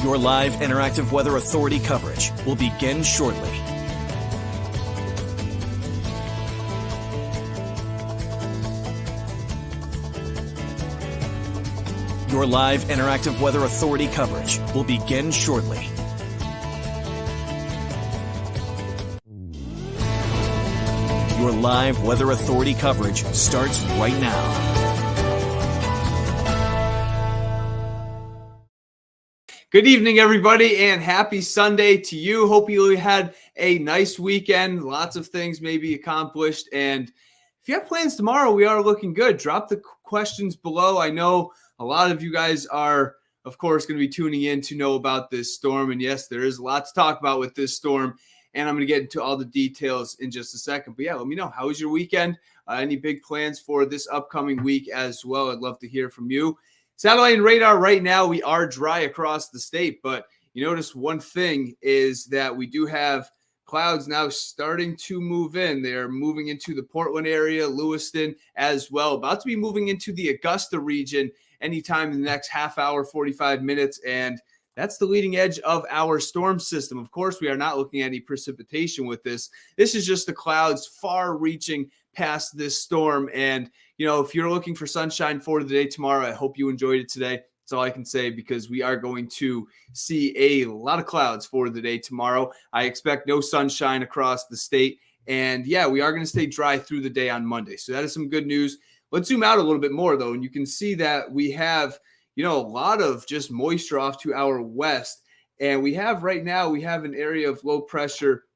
Your live interactive Weather Authority coverage will begin shortly. Your live interactive Weather Authority coverage will begin shortly. Your live Weather Authority coverage starts right now. Good evening, everybody, and happy Sunday to you. Hope you had a nice weekend. Lots of things maybe accomplished. And if you have plans tomorrow, we are looking good. Drop the questions below. I know a lot of you guys are, of course, going to be tuning in to know about this storm. And yes, there is a lot to talk about with this storm. And I'm going to get into all the details in just a second. But yeah, let me know. How was your weekend? Any big plans for this upcoming week as well? I'd love to hear from you. Satellite and radar right now, we are dry across the state, but you notice one thing is that we do have clouds now starting to move in. They're moving into the Portland area, Lewiston as well, about to be moving into the Augusta region anytime in the next half hour, 45 minutes, and that's the leading edge of our storm system. Of course, we are not looking at any precipitation with this. This is just the clouds far reaching past this storm. And, you know, if you're looking for sunshine for the day tomorrow, I hope you enjoyed it today. That's all I can say, because we are going to see a lot of clouds for the day tomorrow. I expect no sunshine across the state. And yeah, we are going to stay dry through the day on Monday. So that is some good news. Let's zoom out a little bit more, though. And you can see that we have, you know, a lot of just moisture off to our west. And we have right now, we have an area of low pressure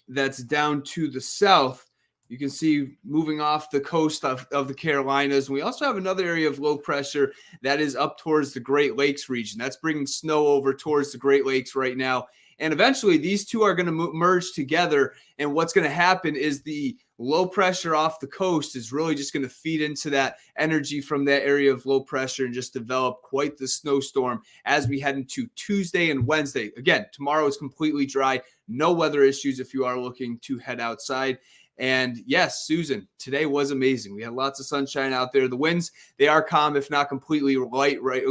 that's down to the south. You can see moving off the coast of the Carolinas. And we also have another area of low pressure that is up towards the Great Lakes region. That's bringing snow over towards the Great Lakes right now. And eventually these two are going to merge together. And what's going to happen is the low pressure off the coast is really just going to feed into that energy from that area of low pressure and just develop quite the snowstorm as we head into Tuesday and Wednesday. Again, tomorrow is completely dry. No weather issues if you are looking to head outside. And yes, Susan, today was amazing. We had lots of sunshine out there. The winds, they are calm, if not completely light, right?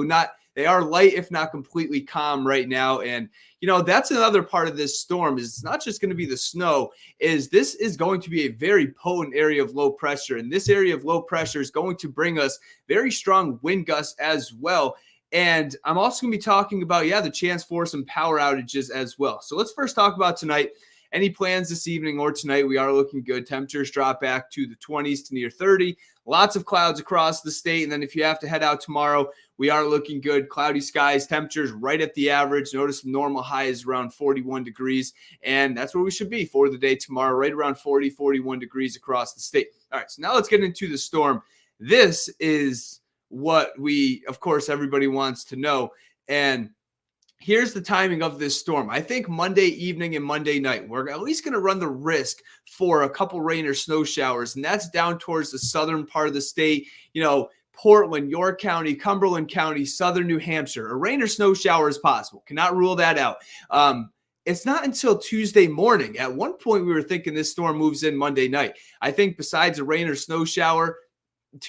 They are light, if not completely calm right now. And, you know, that's another part of this storm is it's not just going to be the snow, is this is going to be a very potent area of low pressure. And this area of low pressure is going to bring us very strong wind gusts as well. And I'm also going to be talking about, the chance for some power outages as well. So let's first talk about tonight. Any plans this evening or tonight? We are looking good. Temperatures drop back to the 20s to near 30. Lots of clouds across the state. And then if you have to head out tomorrow, we are looking good. Cloudy skies, temperatures right at the average. Notice the normal high is around 41 degrees. And that's where we should be for the day tomorrow, right around 40, 41 degrees across the state. All right, so now let's get into the storm. This is what of course, everybody wants to know. And here's the timing of this storm. I think Monday evening and Monday night, we're at least going to run the risk for a couple rain or snow showers, and that's down towards the southern part of the state, you know, Portland, York County, Cumberland County, southern New Hampshire. A rain or snow shower is possible. Cannot rule that out. It's not until Tuesday morning. At one point, we were thinking this storm moves in Monday night. I think besides a rain or snow shower,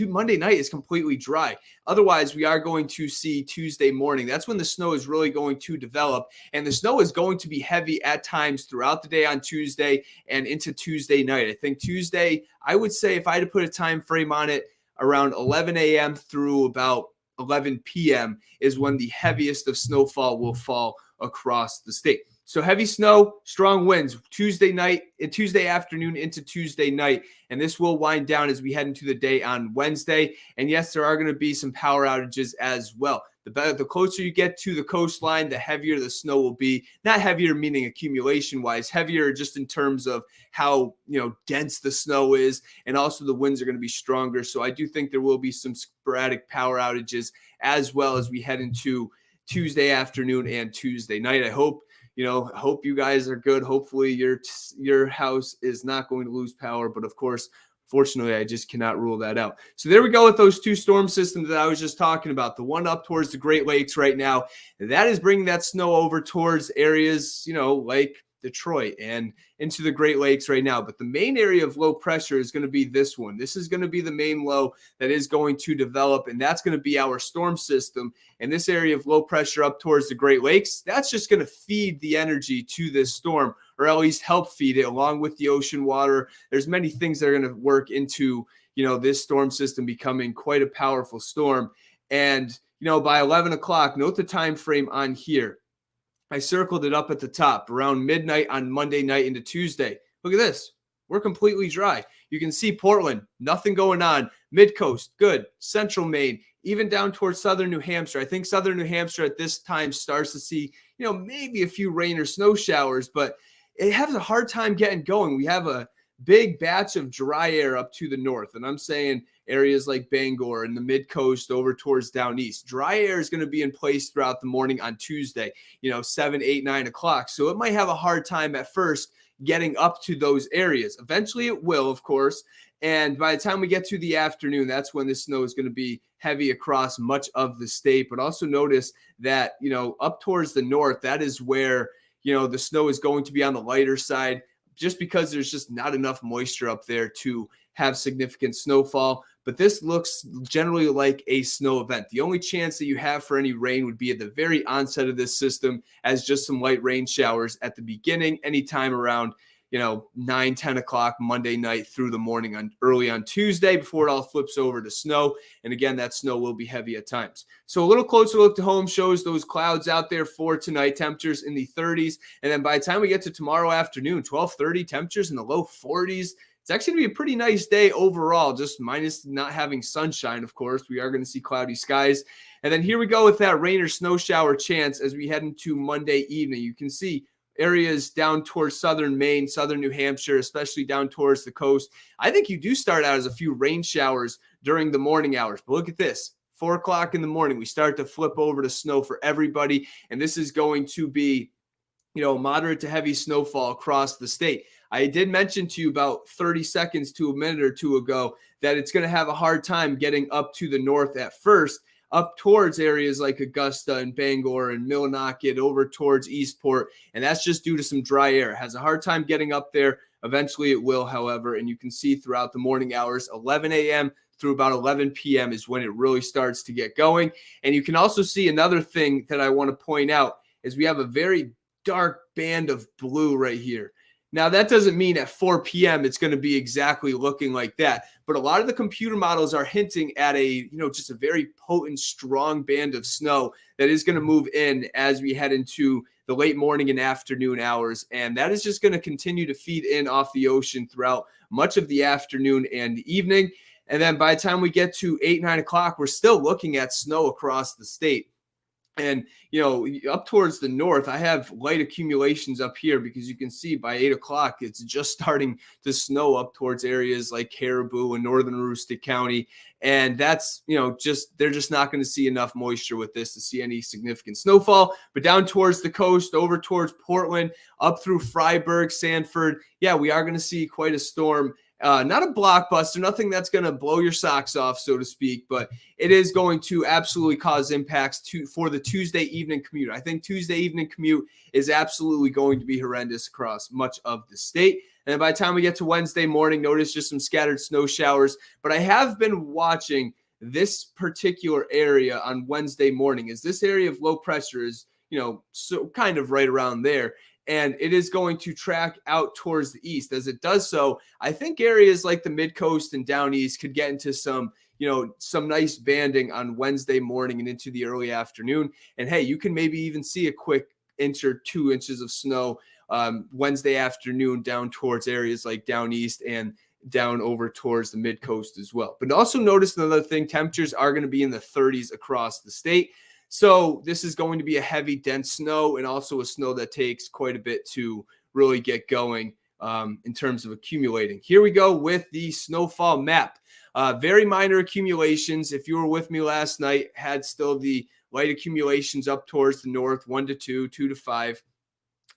Monday night is completely dry. Otherwise, we are going to see Tuesday morning. That's when the snow is really going to develop. And the snow is going to be heavy at times throughout the day on Tuesday and into Tuesday night. I think Tuesday, I would say if I had to put a time frame on it, around 11 a.m. through about 11 p.m. is when the heaviest of snowfall will fall across the state. So heavy snow, strong winds, Tuesday afternoon into Tuesday night. And this will wind down as we head into the day on Wednesday. And yes, there are going to be some power outages as well. The closer you get to the coastline, the heavier the snow will be. Not heavier meaning accumulation-wise, heavier just in terms of how, dense the snow is. And also the winds are going to be stronger. So I do think there will be some sporadic power outages as well as we head into Tuesday afternoon and Tuesday night. I hope you guys are good. Hopefully your house is not going to lose power. But of course, fortunately, I just cannot rule that out. So there we go with those two storm systems that I was just talking about. The one up towards the Great Lakes right now, that is bringing that snow over towards areas, like Detroit and into the Great Lakes right now. But the main area of low pressure is going to be this one. This is going to be the main low that is going to develop, and that's going to be our storm system. And this area of low pressure up towards the Great Lakes, that's just going to feed the energy to this storm, or at least help feed it along with the ocean water. There's many things that are going to work into, this storm system becoming quite a powerful storm. And, by 11 o'clock, note the time frame on here. I circled it up at the top around midnight on Monday night into Tuesday. Look at this. We're completely dry. You can see Portland, nothing going on. Mid-coast, good. Central Maine, even down towards southern New Hampshire. I think southern New Hampshire at this time starts to see, maybe a few rain or snow showers, but it has a hard time getting going. We have a big batch of dry air up to the north, and I'm saying areas like Bangor and the mid-coast over towards down east. Dry air is going to be in place throughout the morning on Tuesday, 7, 8, 9 o'clock. So it might have a hard time at first getting up to those areas. Eventually it will, of course. And by the time we get to the afternoon, that's when the snow is going to be heavy across much of the state. But also notice that, up towards the north, that is where, the snow is going to be on the lighter side, just because there's just not enough moisture up there to have significant snowfall. But this looks generally like a snow event. The only chance that you have for any rain would be at the very onset of this system, as just some light rain showers at the beginning, anytime around 9, 10 o'clock Monday night through the morning early on Tuesday, before it all flips over to snow. And again, that snow will be heavy at times. So a little closer look to home shows those clouds out there for tonight, temperatures in the 30s. And then by the time we get to tomorrow afternoon, 12:30, temperatures in the low 40s. It's actually going to be a pretty nice day overall, just minus not having sunshine, of course. We are going to see cloudy skies. And then here we go with that rain or snow shower chance as we head into Monday evening. You can see areas down towards southern Maine, southern New Hampshire, especially down towards the coast. I think you do start out as a few rain showers during the morning hours. But look at this. 4 o'clock in the morning, we start to flip over to snow for everybody. And this is going to be, moderate to heavy snowfall across the state. I did mention to you about 30 seconds to a minute or two ago that it's going to have a hard time getting up to the north at first, up towards areas like Augusta and Bangor and Millinocket, over towards Eastport. And that's just due to some dry air. It has a hard time getting up there. Eventually it will, however, and you can see throughout the morning hours, 11 a.m. through about 11 p.m. is when it really starts to get going. And you can also see another thing that I want to point out is we have a very dark band of blue right here. Now, that doesn't mean at 4 p.m. it's going to be exactly looking like that. But a lot of the computer models are hinting at just a very potent, strong band of snow that is going to move in as we head into the late morning and afternoon hours. And that is just going to continue to feed in off the ocean throughout much of the afternoon and the evening. And then by the time we get to 8, 9 o'clock, we're still looking at snow across the state. And, up towards the north, I have light accumulations up here because you can see by 8 o'clock, it's just starting to snow up towards areas like Caribou and northern Aroostook County. And that's, they're just not going to see enough moisture with this to see any significant snowfall. But down towards the coast, over towards Portland, up through Freiburg, Sanford, we are going to see quite a storm. Not a blockbuster, nothing that's going to blow your socks off, so to speak, but it is going to absolutely cause impacts for the Tuesday evening commute. I think Tuesday evening commute is absolutely going to be horrendous across much of the state. And then by the time we get to Wednesday morning, notice just some scattered snow showers. But I have been watching this particular area on Wednesday morning, as this area of low pressure is, so kind of right around there. And it is going to track out towards the east. As it does so, I think areas like the mid-coast and down east could get into some nice banding on Wednesday morning and into the early afternoon. And hey, you can maybe even see a quick inch or 2 inches of snow Wednesday afternoon down towards areas like down east and down over towards the mid-coast as well. But also notice another thing, temperatures are going to be in the 30s across the state. So this is going to be a heavy, dense snow, and also a snow that takes quite a bit to really get going in terms of accumulating. Here we go with the snowfall map. Very minor accumulations. If you were with me last night, had still the light accumulations up towards the north, 1 to 2, 2 to 5.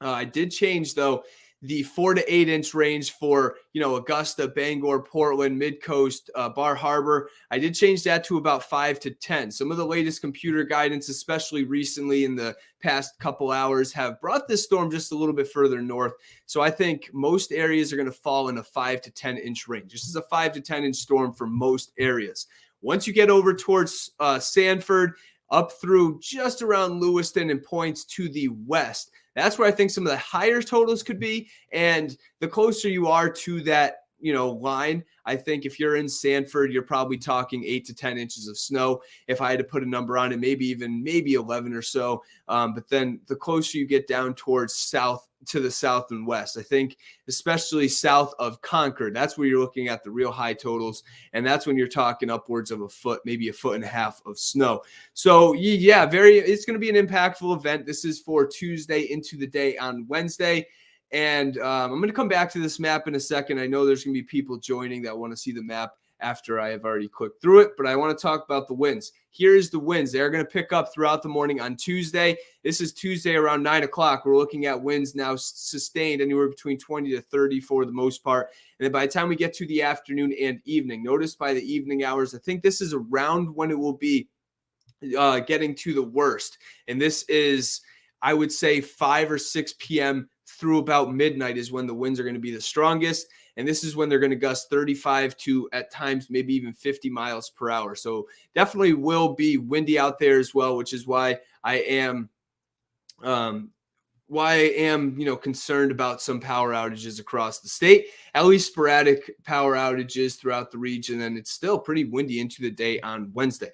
I did change, though, the 4 to 8 inch range for, Augusta, Bangor, Portland, Midcoast, Bar Harbor. I did change that to about 5 to 10. Some of the latest computer guidance, especially recently in the past couple hours, have brought this storm just a little bit further north. So I think most areas are going to fall in a 5 to 10 inch range. This is a 5 to 10 inch storm for most areas. Once you get over towards Sanford, up through just around Lewiston and points to the west, that's where I think some of the higher totals could be. And the closer you are to that, line, I think if you're in Sanford, you're probably talking 8 to 10 inches of snow. If I had to put a number on it, maybe 11 or so. But then the closer you get down towards the south and west, I think especially south of Concord, that's where you're looking at the real high totals. And that's when you're talking upwards of a foot, maybe a foot and a half of snow. So yeah, it's going to be an impactful event. This is for Tuesday into the day on Wednesday. And I'm going to come back to this map in a second. I know there's going to be people joining that want to see the map after I have already clicked through it, but I want to talk about the winds. Here's the winds. They're going to pick up throughout the morning on Tuesday. This is Tuesday around 9 o'clock. We're looking at winds now sustained anywhere between 20 to 30 for the most part. And then by the time we get to the afternoon and evening, notice by the evening hours, I think this is around when it will be getting to the worst. And this is, I would say, 5 or 6 p.m. through about midnight is when the winds are going to be the strongest. And this is when they're going to gust 35 to at times maybe even 50 miles per hour. So definitely will be windy out there as well, which is why I am concerned about some power outages across the state, at least sporadic power outages throughout the region. And it's still pretty windy into the day on Wednesday.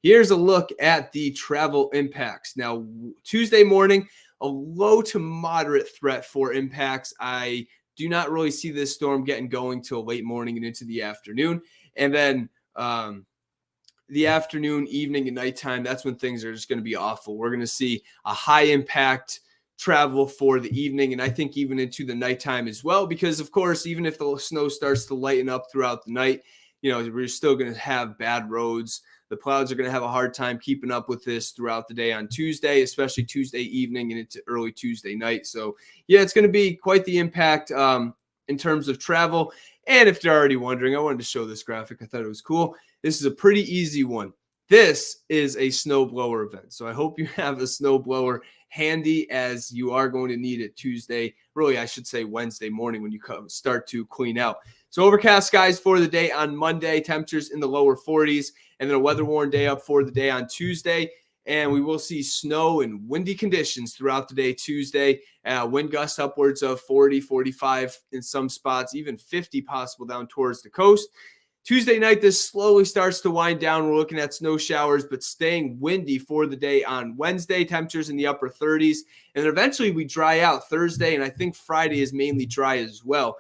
Here's a look at the travel impacts. Now, Tuesday morning, a low to moderate threat for impacts. I do not really see this storm getting going till late morning and into the afternoon. And then the afternoon, evening, and nighttime, that's when things are just going to be awful. We're going to see a high impact travel for the evening, and I think even into the nighttime as well, because, of course, even if the snow starts to lighten up throughout the night, we're still going to have bad roads. The clouds are going to have a hard time keeping up with this throughout the day on Tuesday, especially Tuesday evening and into early Tuesday night. So, yeah, it's going to be quite the impact in terms of travel. And if you're already wondering, I wanted to show this graphic. I thought it was cool. This is a pretty easy one. This is a snowblower event. So I hope you have a snowblower handy, as you are going to need it Tuesday. Really, I should say Wednesday morning when you start to clean out. So overcast skies for the day on Monday, temperatures in the lower 40s, and then a weather-worn day up for the day on Tuesday. And we will see snow and windy conditions throughout the day Tuesday. Wind gusts upwards of 40, 45 in some spots, even 50 possible down towards the coast. Tuesday night, this slowly starts to wind down. We're looking at snow showers, but staying windy for the day on Wednesday. Temperatures in the upper 30s. And then eventually we dry out Thursday, and I think Friday is mainly dry as well.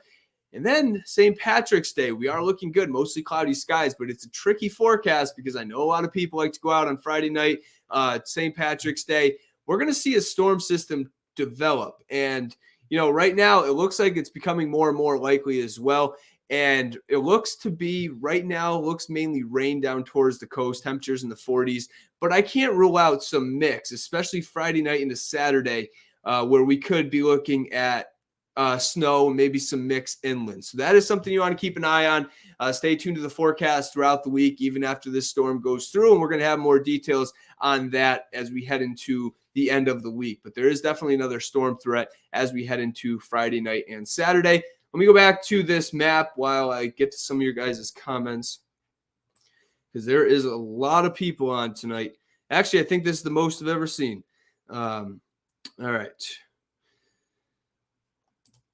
And then St. Patrick's Day, we are looking good, mostly cloudy skies, but it's a tricky forecast because I know a lot of people like to go out on Friday night, St. Patrick's Day. We're going to see a storm system develop. And, right now it looks like it's becoming more and more likely as well. And it looks to be right now, looks mainly rain down towards the coast, temperatures in the 40s. But I can't rule out some mix, especially Friday night into Saturday, where we could be looking at snow and maybe some mix inland. So that is something you want to keep an eye on. Stay tuned to the forecast throughout the week, even after this storm goes through. And we're going to have more details on that as we head into the end of the week. But there is definitely another storm threat as we head into Friday night and Saturday. Let me go back to this map while I get to some of your guys' comments, because there is a lot of people on tonight. Actually, I think this is the most I've ever seen. All right.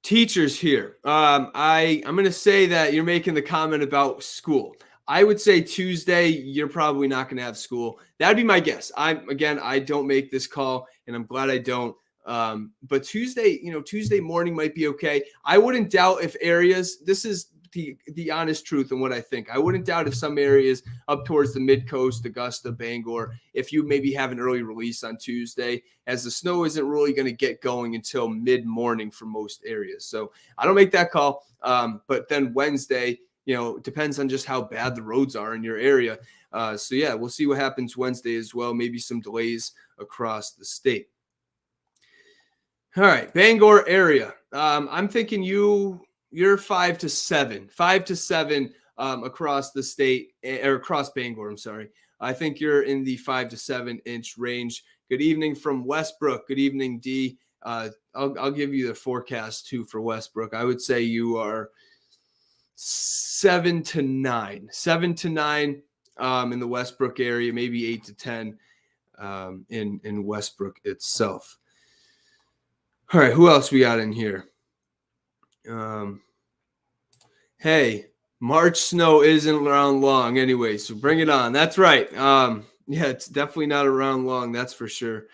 Teachers here. I'm going to say that you're making the comment about school. I would say Tuesday, you're probably not going to have school. That would be my guess. I don't make this call, and I'm glad I don't. But Tuesday, Tuesday morning might be okay. I wouldn't doubt if areas, this is the honest truth and what I think. I wouldn't doubt if some areas up towards the mid-coast, Augusta, Bangor, if you maybe have an early release on Tuesday, as the snow isn't really going to get going until mid-morning for most areas. So I don't make that call. But then Wednesday, it depends on just how bad the roads are in your area. So yeah, we'll see what happens Wednesday as well. Maybe some delays across the state. All right, Bangor area. I'm thinking you're 5 to 7, across the state or across Bangor. I'm sorry. I think you're in the 5 to 7 inch range. Good evening from Westbrook. Good evening, D. I'll give you the forecast too for Westbrook. I would say you are 7 to 9, in the Westbrook area, maybe 8 to 10 in Westbrook itself. All right, who else we got in here? Hey, March snow isn't around long anyway, so bring it on. That's right. Yeah, it's definitely not around long, that's for sure.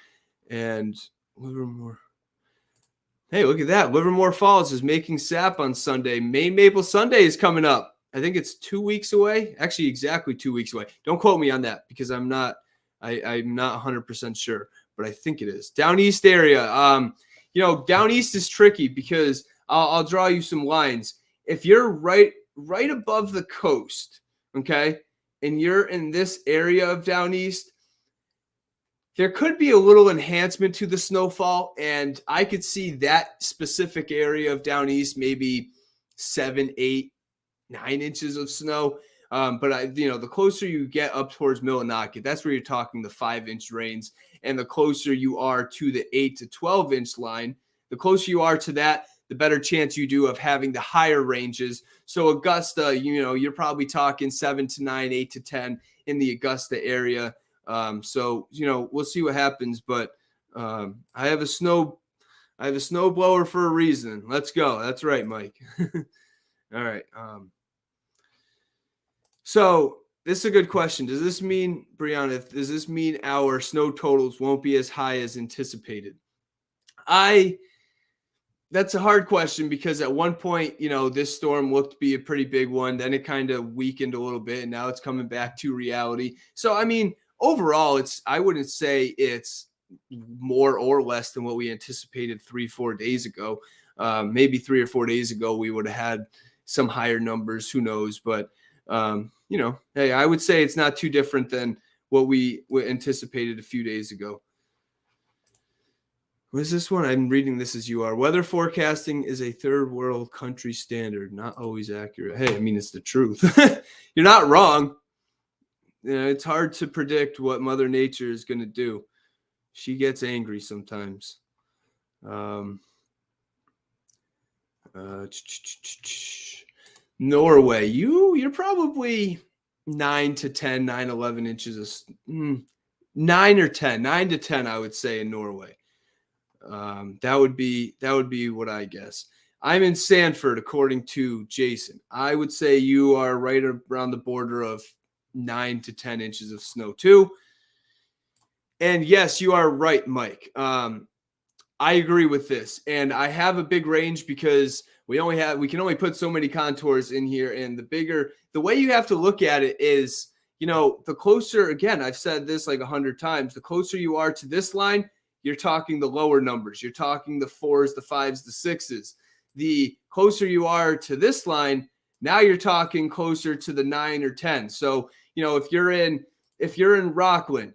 And Livermore. Hey, look at that. Livermore Falls is making sap on Sunday. Maine Maple Sunday is coming up. I think it's 2 weeks away. Actually, exactly 2 weeks away. Don't quote me on that because I'm not 100% sure, but I think it is. Down East area. Down East is tricky because I'll draw you some lines. If you're right above the coast, okay, and you're in this area of Down East, there could be a little enhancement to the snowfall, and I could see that specific area of Down East, maybe 7, 8, 9 inches of snow. But the closer you get up towards Millinocket, that's where you're talking the 5-inch rains. And the closer you are to the 8 to 12-inch line, the closer you are to that, the better chance you do of having the higher ranges. So Augusta, you're probably talking 7 to 9, 8 to 10 in the Augusta area. So we'll see what happens, but I have a snow blower for a reason. Let's go. That's right, Mike. All right. So this is a good question. Does this mean, Brianna, does this mean our snow totals won't be as high as anticipated? That's a hard question because at one point, this storm looked to be a pretty big one. Then it kind of weakened a little bit, and now it's coming back to reality. So, overall, I wouldn't say it's more or less than what we anticipated 3-4 days ago. Maybe 3 or 4 days ago, we would have had some higher numbers. Who knows? But, hey, I would say it's not too different than what we anticipated a few days ago. What is this one? I'm reading this as you are. Weather forecasting is a third world country standard, not always accurate. Hey, it's the truth. You're not wrong. It's hard to predict what Mother Nature is going to do. She gets angry sometimes. Norway, you're probably 9 to 10, 9, 11 inches of 9 or 10, 9 to 10, I would say in Norway. That would be what I guess. I'm in Sanford, according to Jason. I would say you are right around the border of 9 to 10 inches of snow too. And yes, you are right, Mike. I agree with this. And I have a big range because we can only put so many contours in here. And the way you have to look at it is, the closer, again, I've said this like 100 times, the closer you are to this line, you're talking the lower numbers. You're talking the 4s, the 5s, the 6s. The closer you are to this line, now you're talking closer to the 9 or 10. So, if you're in Rockland,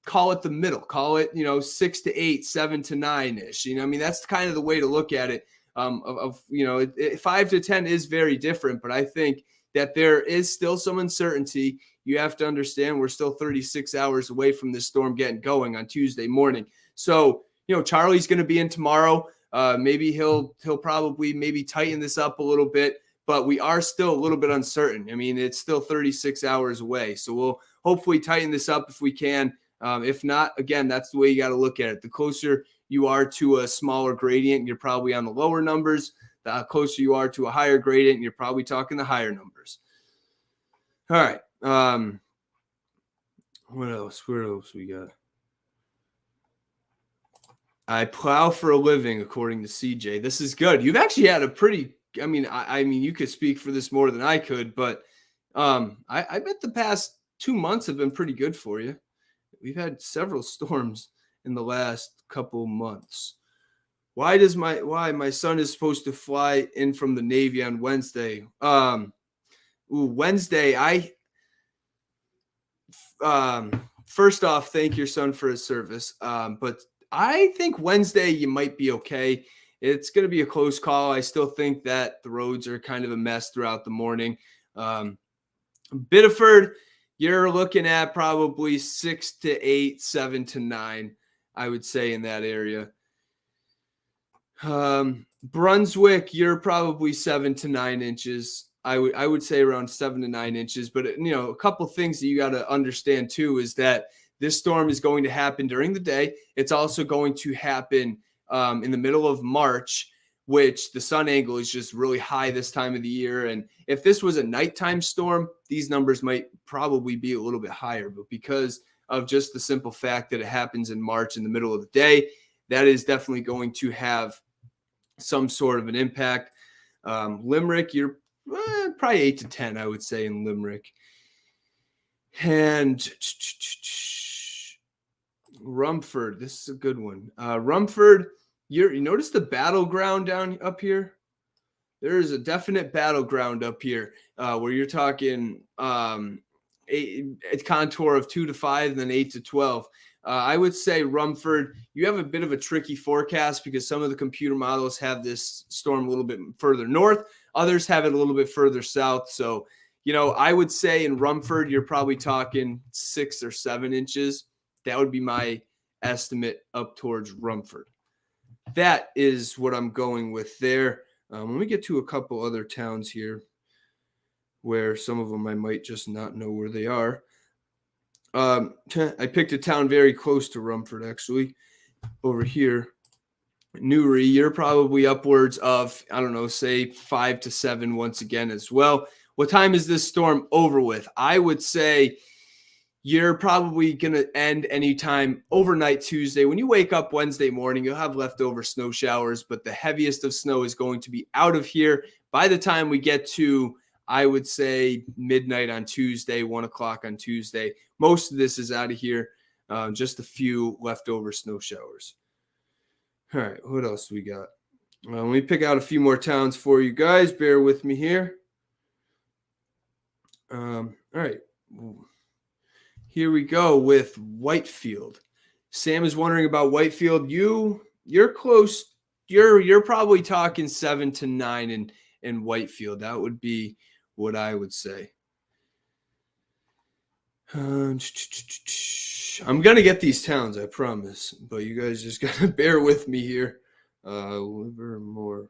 call it the middle, call it, 6 to 8, 7 to 9-ish. That's kind of the way to look at it. 5 to 10 is very different, but I think that there is still some uncertainty. You have to understand we're still 36 hours away from this storm getting going on Tuesday morning. So, Charlie's going to be in tomorrow. Maybe he'll probably maybe tighten this up a little bit, but we are still a little bit uncertain. It's still 36 hours away. So we'll hopefully tighten this up if we can. If not, again, that's the way you got to look at it. The closer you are to a smaller gradient, you're probably on the lower numbers. The closer you are to a higher gradient, you're probably talking the higher numbers. All right. What else? Where else we got? I plow for a living, according to CJ. This is good. You've actually had a pretty, you could speak for this more than I could, but I bet the past 2 months have been pretty good for you. We've had several storms in the last couple months. Why my son is supposed to fly in from the Navy on Wednesday? Wednesday, first off, thank your son for his service. But I think Wednesday you might be okay. it's going to be a close call. I still think that the roads are kind of a mess throughout the morning. Biddeford, you're looking at probably 6 to 8, 7 to 9, I would say, in that area. Brunswick, you're probably 7 to 9 inches. I would say around 7 to 9 inches. But a couple things that you got to understand too is that this storm is going to happen during the day. It's also going to happen in the middle of March, which the sun angle is just really high this time of the year. And if this was a nighttime storm, these numbers might probably be a little bit higher. But because of just the simple fact that it happens in March in the middle of the day, that is definitely going to have some sort of an impact. Limerick, you're probably 8 to 10, I would say, in Limerick. And Rumford, this is a good one. Rumford, you notice the battleground down up here? There is a definite battleground up here where you're talking a contour of 2 to 5 and then 8 to 12. I would say Rumford, you have a bit of a tricky forecast because some of the computer models have this storm a little bit further north. Others have it a little bit further south. So, I would say in Rumford, you're probably talking 6 or 7 inches. That would be my estimate up towards Rumford. That is what I'm going with there. Let me get to a couple other towns here where some of them I might just not know where they are. I picked a town very close to Rumford, actually, over here. Newry, you're probably upwards of, I don't know, say 5 to 7 once again as well. What time is this storm over with? I would say you're probably going to end anytime overnight Tuesday. When you wake up Wednesday morning, you'll have leftover snow showers, but the heaviest of snow is going to be out of here by the time we get to, I would say, midnight on Tuesday, 1 o'clock on Tuesday. Most of this is out of here. Just a few leftover snow showers. All right, what else do we got? Let me pick out a few more towns for you guys. Bear with me here. All right. Here we go with Whitefield. Sam is wondering about Whitefield. You're close. You're probably talking 7 to 9 in Whitefield. That would be what I would say. I'm gonna get these towns, I promise. But you guys just gotta bear with me here. Livermore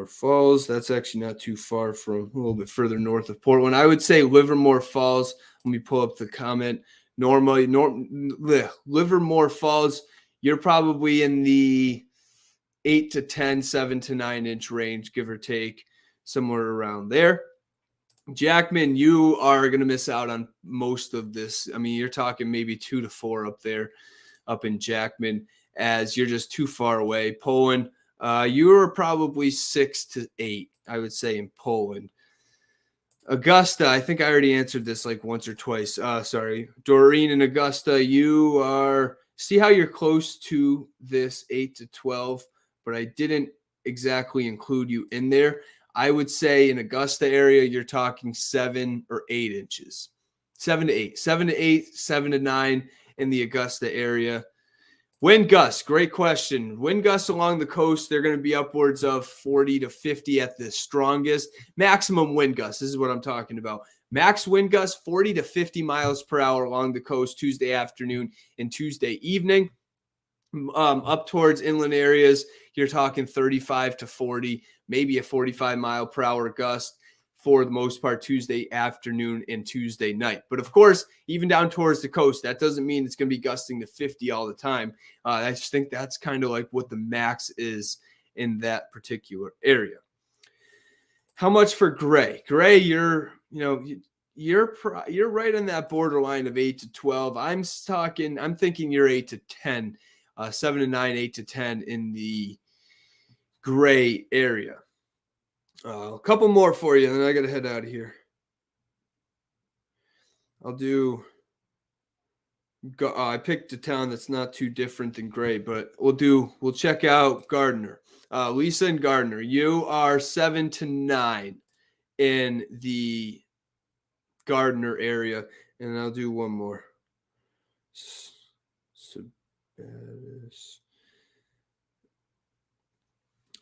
Falls. That's actually not too far from a little bit further north of Portland. I would say Livermore Falls. Let me pull up the comment. Livermore Falls, you're probably in the 8 to 10, 7 to 9 inch range, give or take, somewhere around there. Jackman, you are going to miss out on most of this. I mean, you're talking maybe 2 to 4 up there, up in Jackman, as you're just too far away. Poland, you are probably 6 to 8, I would say, in Poland. Augusta, I think I already answered this like once or twice. Sorry. Doreen and Augusta, you are, see how you're close to this 8 to 12, but I didn't exactly include you in there. I would say in Augusta area, you're talking 7 or 8 inches. 7 to 8. 7 to 8, 7 to 9 in the Augusta area. Wind gusts, great question. Wind gusts along the coast, they're going to be upwards of 40 to 50 at the strongest. Maximum wind gusts, this is what I'm talking about. Max wind gusts, 40 to 50 miles per hour along the coast Tuesday afternoon and Tuesday evening. Up towards inland areas, you're talking 35 to 40, maybe a 45 mile per hour gust for the most part Tuesday afternoon and Tuesday night. But of course, even down towards the coast, that doesn't mean it's going to be gusting to 50 all the time. I just think that's kind of like what the max is in that particular area. How much for Gray? Gray, you're right on that borderline of 8 to 12. I'm thinking you're 8 to 10. 7 to 9, 8 to 10 in the Gray area. A couple more for you, and then I got to head out of here. I picked a town that's not too different than Gray, but we'll check out Gardner. Lisa and Gardner, you are 7 to 9 in the Gardner area, and I'll do one more.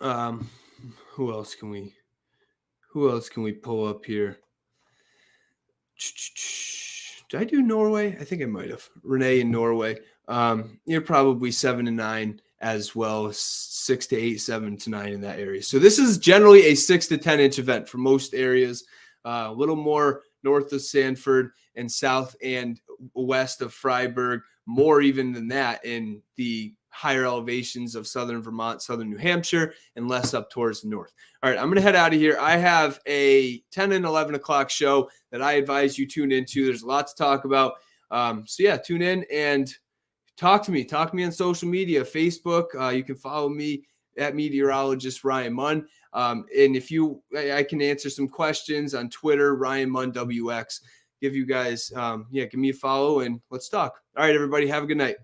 Um, who else can we pull up here? Did I do Norway? I think I might have. Renee in Norway. You're probably 7-9 as well, 6-8, 7-9 in that area. So this is generally a 6 to 10 inch event for most areas. A little more north of Sanford and south and west of Freiburg, more even than that in the higher elevations of southern Vermont, southern New Hampshire, and less up towards the north. All right, I'm going to head out of here. I have a 10 and 11 o'clock show that I advise you tune into. There's a lot to talk about. So yeah, tune in and talk to me. Talk to me on social media, Facebook. You can follow me at meteorologist Ryan Munn. And if I can answer some questions on Twitter, Ryan Munn WX. Give you guys, give me a follow and let's talk. All right, everybody, have a good night.